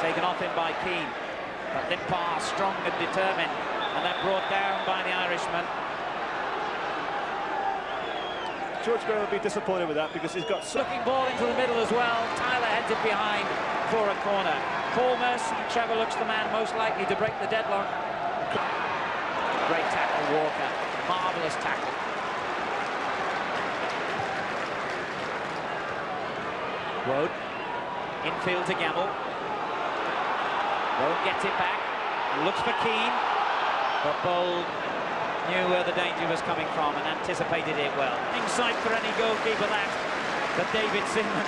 Taken off him by Keane. But Limpar, strong and determined, and then brought down by the Irishman. George Graham will be disappointed with that because he's got... Looking ball into the middle as well. Tyler heads it behind for a corner. Paul Merson, Trevor looks the man most likely to break the deadlock. Great tackle, Walker. Marvellous tackle. Woad. Infield to Gamble. Woad gets it back. Looks for Keane. But Bold knew where the danger was coming from and anticipated it well. Insight for any goalkeeper that. But David Seaman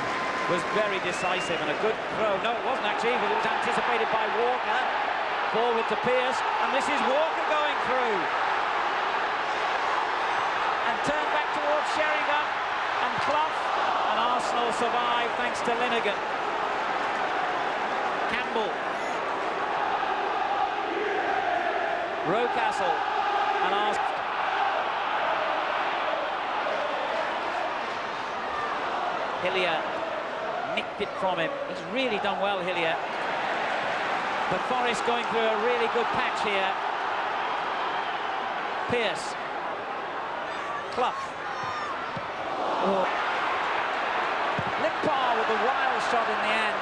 was very decisive and a good throw. No, it wasn't actually, but it was anticipated by Walker. Forward to Pearce, and this is Walker going through. And turned back towards Sheringham and Clough, and Arsenal survive thanks to Linegan. Campbell. Rocastle, and asked. Hillier nicked it from him. He's really done well, Hillier. But Forrest going through a really good patch here. Pearce. Clough. Oh. Limpar with a wild shot in the end.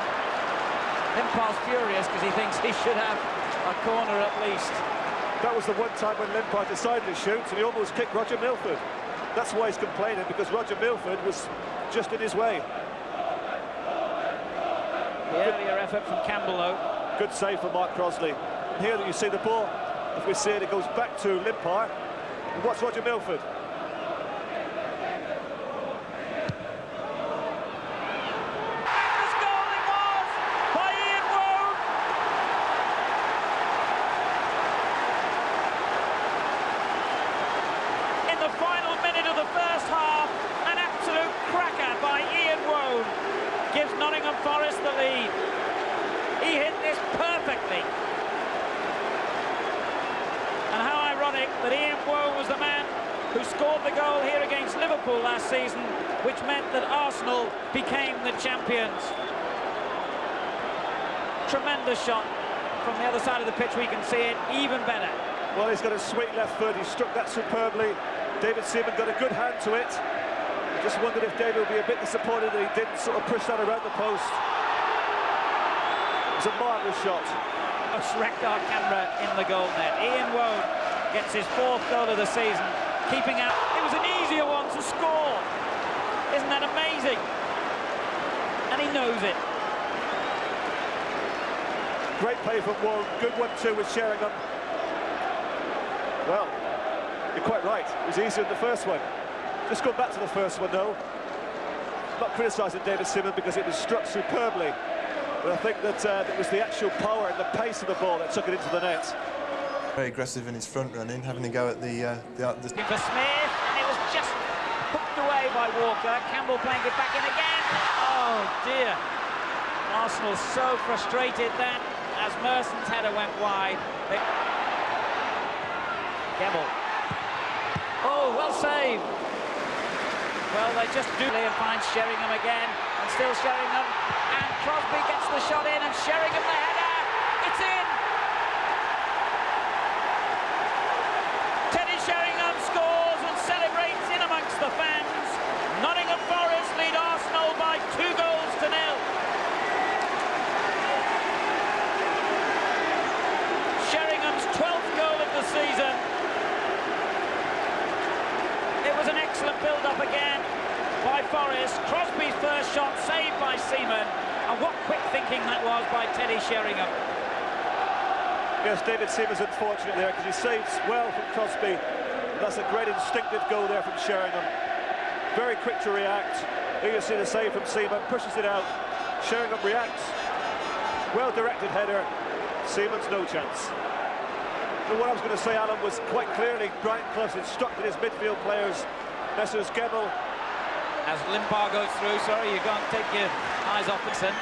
Limpar's furious because he thinks he should have a corner at least. That was the one time when Limpar decided to shoot and he almost kicked Roger Milford. That's why he's complaining, because Roger Milford was just in his way. The earlier effort from Campbell, though. Good save for Mark Crosley. And here that you see the ball, if we see it, it goes back to Limpar. And watch Roger Milford. Gives Nottingham Forest the lead. He hit this perfectly. And how ironic that Ian Woe was the man who scored the goal here against Liverpool last season, which meant that Arsenal became the champions. Tremendous shot from the other side of the pitch. We can see it even better. Well, he's got a sweet left foot. He struck that superbly. David Seaman got a good hand to it. Just wondered if David would be a bit disappointed that he didn't sort of push that around the post. It was a marvellous shot. Wrecked our camera in the goal net. Ian Woe gets his 4th goal of the season, keeping out. It was an easier one to score. Isn't that amazing? And he knows it. Great play from Woe. Good one too with Sheringham. Well, you're quite right. It was easier than the first one. Just go back to the first one, though. Not criticising David Seaman because it was struck superbly, but I think that it was the actual power and the pace of the ball that took it into the net. Very aggressive in his front running, having to go at the For Smith, and it was just hooked away by Walker. Campbell playing it back in again. Oh dear! Arsenal so frustrated then as Merson's header went wide. Campbell. Oh, well saved. Well, they just do and find Sheringham again, and still Sheringham, and Crosby gets the shot in, and Sheringham the header, it's in! Teddy Sheringham scores and celebrates in amongst the fans. Nottingham Forest lead Arsenal by 2 goals to 0. Sheringham's 12th goal of the season. It was an excellent build-up again by Forrest. Crosby's first shot saved by Seaman, and what quick thinking that was by Teddy Sheringham. Yes, David Seaman's unfortunate there because he saves well from Crosby. That's a great instinctive goal there from Sheringham. Very quick to react. Here you see the save from Seaman, pushes it out. Sheringham reacts. Well-directed header. Seaman's no chance. But what I was going to say, Alan, was quite clearly Brian Clough instructed his midfield players, Messrs Gemmell. As Limpar goes through, sorry, you can't take your eyes off Dixon.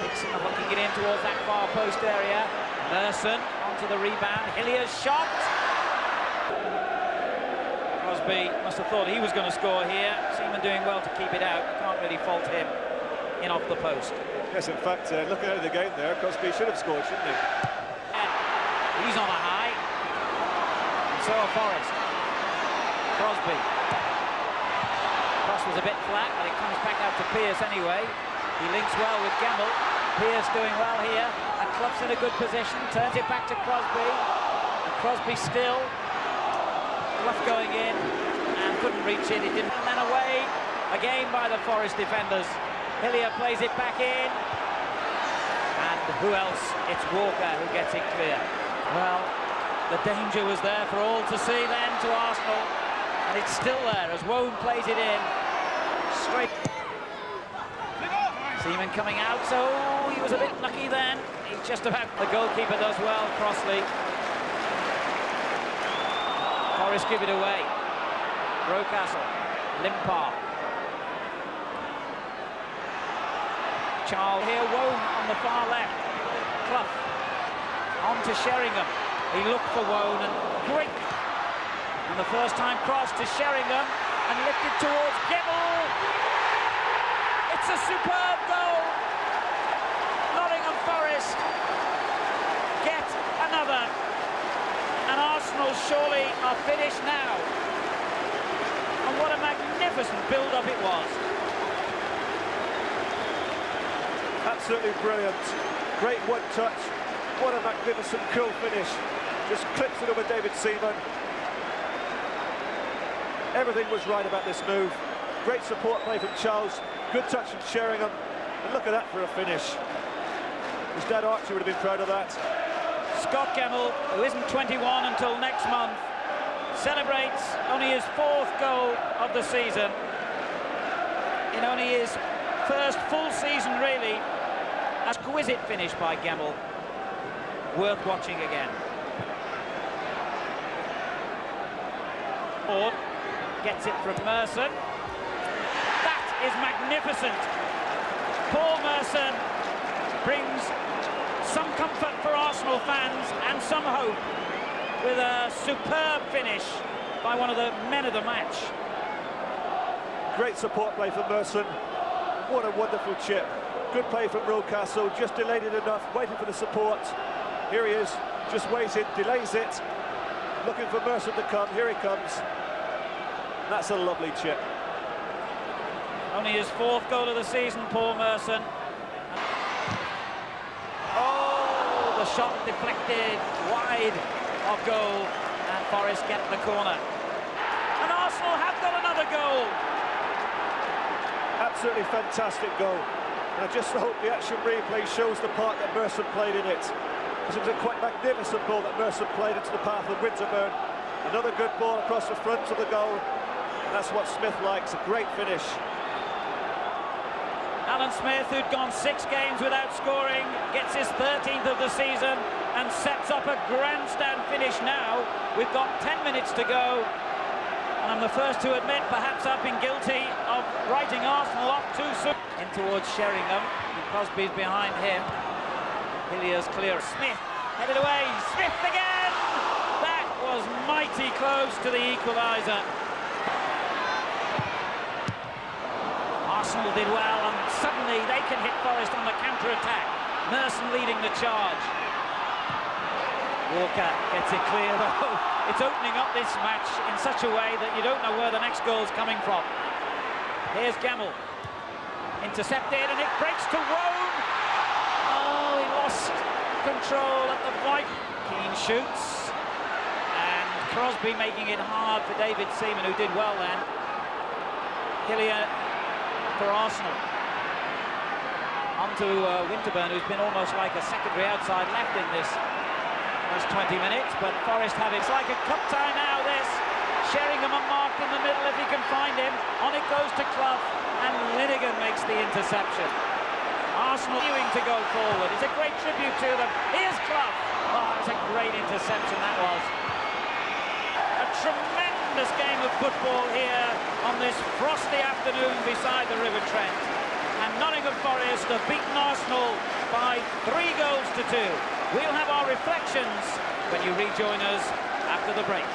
Dixon hooking it in towards that far post area. Merson onto the rebound. Hillier's shot. Crosby must have thought he was going to score here. Seaman doing well to keep it out. You can't really fault him. in off the post. Yes, in fact, looking at the game there, Crosby should have scored, shouldn't he? And he's on a high, and so are Forest. Crosby. Cross was a bit flat, but it comes back out to Pearce anyway. He links well with Gamble. Pearce doing well here, and Clough's in a good position, turns it back to Crosby. And Crosby still. Clough going in, and couldn't reach it, it didn't. And then away, again by the Forest defenders. Hillier plays it back in. And who else? It's Walker who gets it clear. Well, the danger was there for all to see then to Arsenal. And it's still there as Wone plays it in. Straight. Seaman coming out, so he was a bit lucky then. He just about, the goalkeeper does well, Crossley. Forest give it away. Rocastle, Limpar. Charles here, Wone on the far left. Clough on to Sheringham. He looked for Wone and quick. And the first time cross to Sheringham and lifted towards Gemmell. It's a superb goal. Nottingham Forest get another. And Arsenal surely are finished now. And what a magnificent build-up it was. Absolutely brilliant. Great one touch. What a magnificent cool finish. Just clips it over David Seaman. Everything was right about this move. Great support play from Charles. Good touch from Sheringham. And look at that for a finish. His dad Archie would have been proud of that. Scott Gemmell, who isn't 21 until next month, celebrates only his 4th goal of the season. In only his first full season, really. A exquisite finish by Gemmell. Worth watching again. Ford gets it from Merson. That is magnificent. Paul Merson brings some comfort for Arsenal fans and some hope with a superb finish by one of the men of the match. Great support play from Merson. What a wonderful chip. Good play from Rocastle, just delayed it enough, waiting for the support. Here he is, just waiting, delays it. Looking for Merson to come, here he comes. That's a lovely chip. Only his 4th goal of the season, Paul Merson. Oh, the shot deflected wide of goal, and Forest get the corner. And Arsenal have got another goal. Absolutely fantastic goal. And I just hope the action replay shows the part that Merson played in it. Because it was a quite magnificent ball that Merson played into the path of Winterburn. Another good ball across the front of the goal. And that's what Smith likes, a great finish. Alan Smith, who'd gone 6 games without scoring, gets his 13th of the season and sets up a grandstand finish now. We've got 10 minutes to go. And I'm the first to admit, perhaps I've been guilty of writing Arsenal off too soon. In towards Sheringham, and Crosby's behind him. Hillier's clear. Smith, headed away, Smith again! That was mighty close to the equaliser. Arsenal did well, and suddenly they can hit Forest on the counter-attack. Merson leading the charge. Walker gets it clear, though. It's opening up this match in such a way that you don't know where the next goal's coming from. Here's Gemmell. Intercepted, and it breaks to Wone. Oh, he lost control at the right. Keane shoots. And Crosby making it hard for David Seaman, who did well then. Hillier for Arsenal. On to Winterburn, who's been almost like a secondary outside left in this last 20 minutes, but Forest have it. It's like a cup tie now, this. Sheringham unmarked in the middle if he can find him. On it goes to Clough, and Linegan makes the interception. Arsenal continuing to go forward. It's a great tribute to them. Here's Clough. Oh, it's a great interception, that was. A tremendous game of football here on this frosty afternoon beside the River Trent. And Nottingham Forest have beaten Arsenal by 3 goals to 2. We'll have our reflections when you rejoin us after the break.